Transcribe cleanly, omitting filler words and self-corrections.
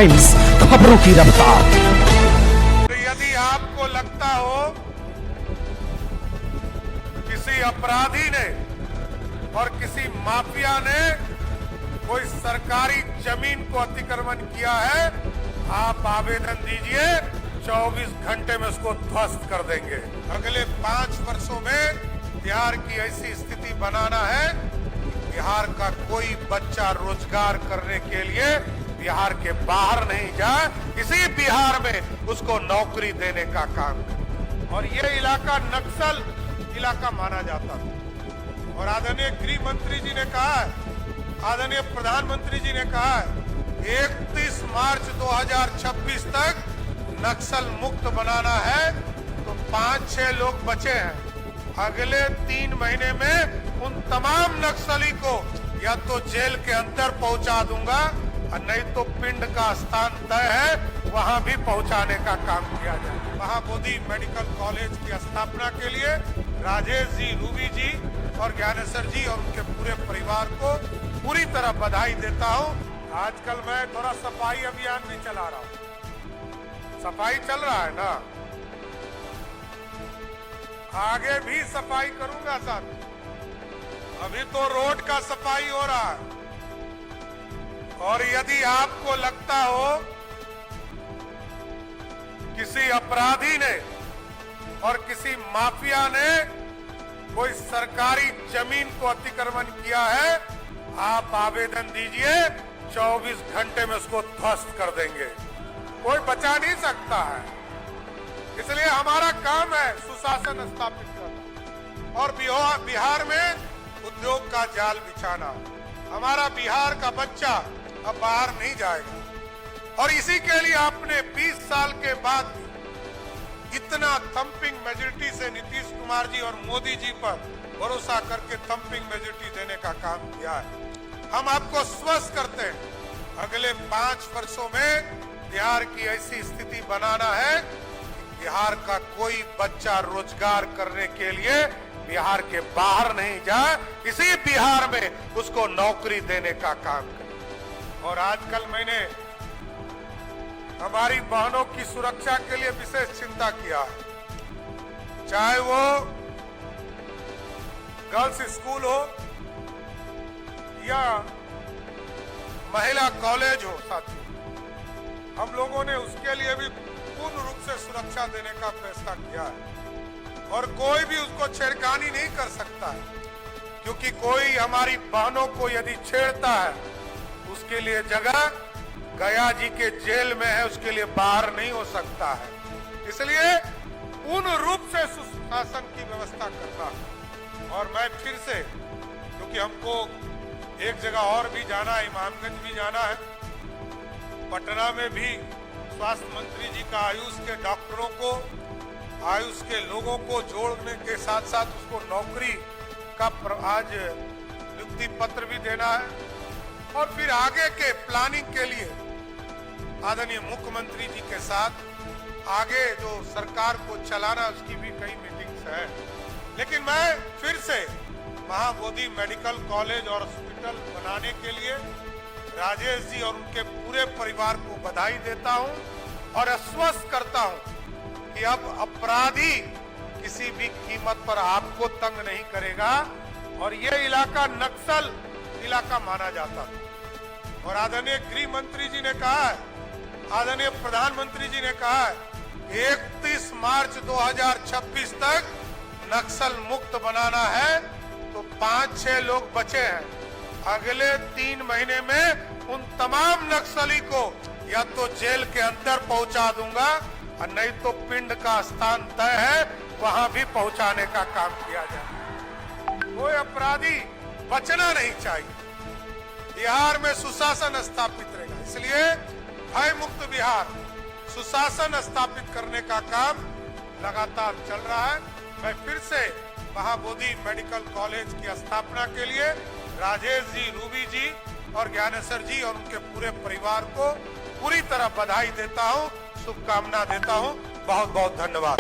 Times, खबरों की रफ्तार। तो यदि आपको लगता हो किसी अपराधी ने और किसी माफिया ने कोई सरकारी जमीन को अतिक्रमण किया है, आप आवेदन दीजिए, 24 घंटे में उसको ध्वस्त कर देंगे। अगले 5 वर्षों में बिहार की ऐसी स्थिति बनाना है, बिहार का कोई बच्चा रोजगार करने के लिए बिहार के बाहर नहीं जाए, इसी बिहार में उसको नौकरी देने का काम करे। और ये इलाका नक्सल इलाका माना जाता था। और आदरणीय गृह मंत्री जी ने कहा है, आदरणीय प्रधानमंत्री जी ने कहा है, 31 मार्च 2026 तक नक्सल मुक्त बनाना है। तो 5-6 लोग बचे हैं। अगले 3 महीने में उन तमाम नक्सली को या तो जेल के अंदर पहुंचा दूंगा और नहीं तो पिंड का स्थान तय है, वहां भी पहुंचाने का काम किया जाए। महाबोधि मेडिकल कॉलेज की स्थापना के लिए राजेश जी, रूबी जी और ज्ञानेश्वर जी और उनके पूरे परिवार को पूरी तरह बधाई देता हूं। आजकल मैं थोड़ा सफाई अभियान भी चला रहा हूं। सफाई चल रहा है ना, आगे भी सफाई करूंगा साहब। अभी तो रोड का सफाई हो रहा है। और यदि आपको लगता हो किसी अपराधी ने और किसी माफिया ने कोई सरकारी जमीन को अतिक्रमण किया है, आप आवेदन दीजिए, 24 घंटे में उसको ध्वस्त कर देंगे। कोई बचा नहीं सकता है। इसलिए हमारा काम है सुशासन स्थापित करना और बिहार में उद्योग का जाल बिछाना। हमारा बिहार का बच्चा अब बाहर नहीं जाएगा। और इसी के लिए आपने 20 साल के बाद इतना थंपिंग मेजॉरिटी से नीतीश कुमार जी और मोदी जी पर भरोसा करके थंपिंग मेजॉरिटी देने का काम किया है। हम आपको स्वस्थ करते हैं, अगले 5 वर्षों में बिहार की ऐसी स्थिति बनाना है, बिहार का कोई बच्चा रोजगार करने के लिए बिहार के बाहर नहीं जाए, इसी बिहार में उसको नौकरी देने का काम करे। और आजकल मैंने हमारी बहनों की सुरक्षा के लिए विशेष चिंता किया है। चाहे वो गर्ल्स स्कूल हो या महिला कॉलेज हो, साथियों, हम लोगों ने उसके लिए भी पूर्ण रूप से सुरक्षा देने का फैसला किया है। और कोई भी उसको छेड़खानी नहीं कर सकता है, क्योंकि कोई हमारी बहनों को यदि छेड़ता है, उसके लिए जगह गया जी के जेल में है, उसके लिए बाहर नहीं हो सकता है। इसलिए पूर्ण रूप से सुशासन की व्यवस्था करना है। और मैं फिर से, क्योंकि हमको एक जगह और भी जाना है, इमामगंज भी जाना है, पटना में भी स्वास्थ्य मंत्री जी का आयुष के डॉक्टरों को, आयुष के लोगों को जोड़ने के साथ साथ उसको नौकरी का आज नियुक्ति पत्र भी देना है। और फिर आगे के प्लानिंग के लिए आदरणीय मुख्यमंत्री जी के साथ आगे जो सरकार को चलाना, उसकी भी कई मीटिंग्स है। लेकिन मैं फिर से महाबोधि मेडिकल कॉलेज और हॉस्पिटल बनाने के लिए राजेश जी और उनके पूरे परिवार को बधाई देता हूं और आश्वस्त करता हूं कि अब अपराधी किसी भी कीमत पर आपको तंग नहीं करेगा। और ये इलाका नक्सल इलाका माना जाता था। और आदरणीय गृह मंत्री जी ने कहा है, आदरणीय प्रधानमंत्री जी ने कहा है, 31 मार्च 2026 तक नक्सल मुक्त बनाना है। तो 5-6 लोग बचे हैं। अगले 3 महीने में उन तमाम नक्सली को या तो जेल के अंदर पहुंचा दूंगा और नहीं तो पिंड का स्थान तय है, वहां भी पहुंचाने का काम किया जाए। कोई अपराधी बचना नहीं चाहिए। बिहार में सुशासन स्थापित रहेगा। इसलिए भय मुक्त बिहार, सुशासन स्थापित करने का काम लगातार चल रहा है। मैं फिर से महाबोधि मेडिकल कॉलेज की स्थापना के लिए राजेश जी, रूबी जी और ज्ञानेश्वर जी और उनके पूरे परिवार को पूरी तरह बधाई देता हूं, शुभकामना देता हूं। बहुत बहुत धन्यवाद।